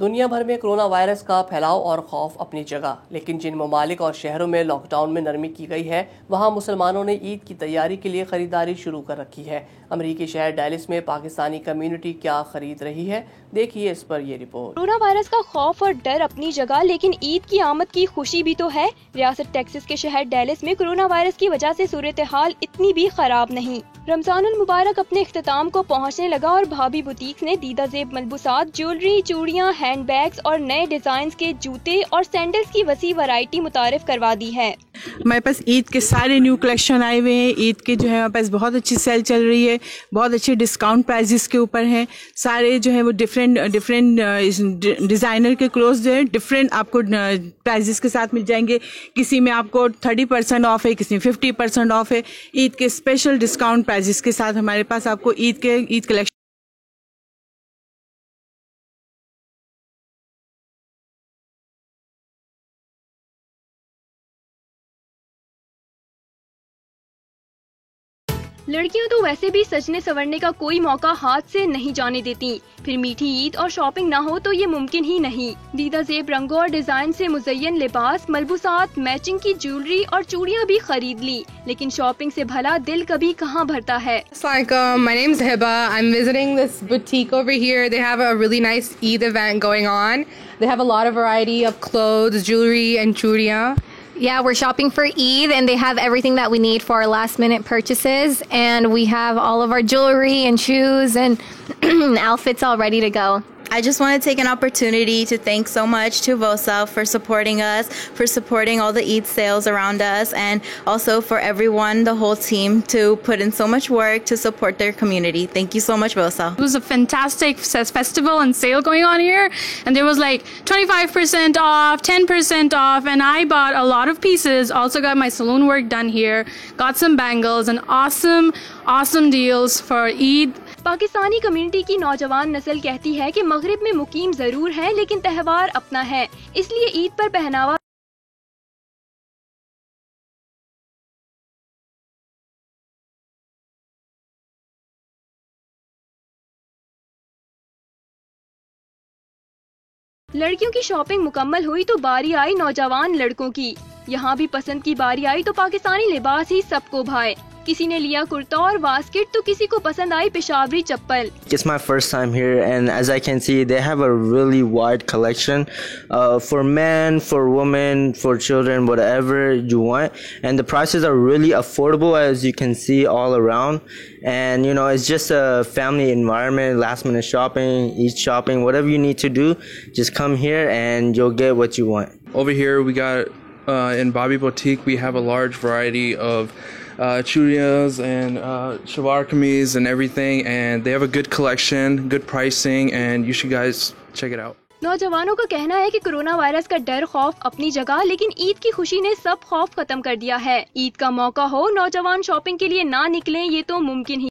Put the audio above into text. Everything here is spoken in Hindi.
दुनिया भर में कोरोना वायरस का फैलाव और खौफ अपनी जगह, लेकिन जिन ममालिक और शहरों में लॉकडाउन में नरमी की गई है वहां मुसलमानों ने ईद की तैयारी के लिए खरीदारी शुरू कर रखी है। अमरीकी शहर डैलिस में पाकिस्तानी कम्युनिटी क्या खरीद रही है, देखिए इस पर ये रिपोर्ट। कोरोना वायरस का खौफ और डर अपनी जगह, लेकिन ईद की आमद की खुशी भी तो है। रियासत टेक्सास के शहर डैलिस में कोरोना वायरस की वजह से सूरत हाल इतनी भी खराब नहीं। रमजानुल मुबारक अपने इख्तिताम को पहुंचने लगा और भाभी बुटीक ने दीदा जेब मलबूसात, ज्वेलरी, चूड़ियां, हैंडबैग्स और नए डिजाइन के जूते और सैंडल्स की वसी वैरायटी मुतारिफ करवा दी है। हमारे पास ईद के सारे न्यू कलेक्शन आए हुए हैं। ईद के जो है हमारे पास बहुत अच्छी सेल चल रही है, बहुत अच्छे डिस्काउंट प्राइजेस के ऊपर हैं। सारे जो है वो डिफरेंट डिज़ाइनर के क्लोथ्स जो है डिफरेंट आपको प्राइजेस के साथ मिल जाएंगे। किसी में आपको 30% ऑफ है, किसी में 50% ऑफ है। ईद के स्पेशल डिस्काउंट प्राइजेस के साथ हमारे पास आपको ईद कलेक्शन लड़कियां तो वैसे भी सजने संवरने का कोई मौका हाथ से नहीं जाने देती, फिर मीठी ईद और शॉपिंग ना हो तो ये मुमकिन ही नहीं। दीदा जेब रंगों और डिजाइन से मुज़य्यन लिबास, मलबूसात, मैचिंग की ज्वेलरी और चूड़ियां भी खरीद ली, लेकिन शॉपिंग से भला दिल कभी कहाँ भरता है। My name's Hiba. I'm visiting this boutique over here. They have a really nice Eid event going on. They have a lot of variety of clothes, jewelry, and churiya. Yeah, we're shopping for Eid and they have everything that we need for our last minute purchases, and we have all of our jewelry and shoes and outfits all ready to go. I just want to take an opportunity to thank so much to Vosa for supporting us, for supporting all the Eid sales around us, and also for everyone, the whole team, to put in so much work to support their community. Thank you so much, Vosa. It was a fantastic festival and sale going on here, and there was like 25% off, 10% off, and I bought a lot of pieces. Also got my salon work done here, got some bangles, and awesome deals for Eid. Pakistani community की नौजवान नस्ल कहती है कि मगरिब में मुकीम जरूर है, लेकिन त्योहार अपना है, इसलिए ईद पर पहनावा लड़कियों की शॉपिंग मुकम्मल हुई तो बारी आई नौजवान लड़कों की। यहाँ भी पसंद की बारी आई तो पाकिस्तानी लिबास ही सबको भाए। किसी ने लिया कुर्ता और बास्केट तो किसी को पसंद आई पेशावरी चप्पल। It's my first time here, and as I can see, they have a really wide collection for men, for women, for children, whatever you want, and the prices are really affordable, as you can see all around. And you know, it's just a family environment, last minute shopping, Eid shopping, whatever you need to do, just come here and you'll get what you want. Over here we got in Bobby Boutique, we have a large variety of churiyas and shalwar kameez and everything, and they have a good collection, good pricing, and you should guys check it out. नौजवानों का कहना है कि कोरोना वायरस का डर खौफ अपनी जगह, लेकिन ईद की खुशी ने सब खौफ खत्म कर दिया है। ईद का मौका हो, नौजवान शॉपिंग के लिए ना निकलें, ये तो मुमकिन ही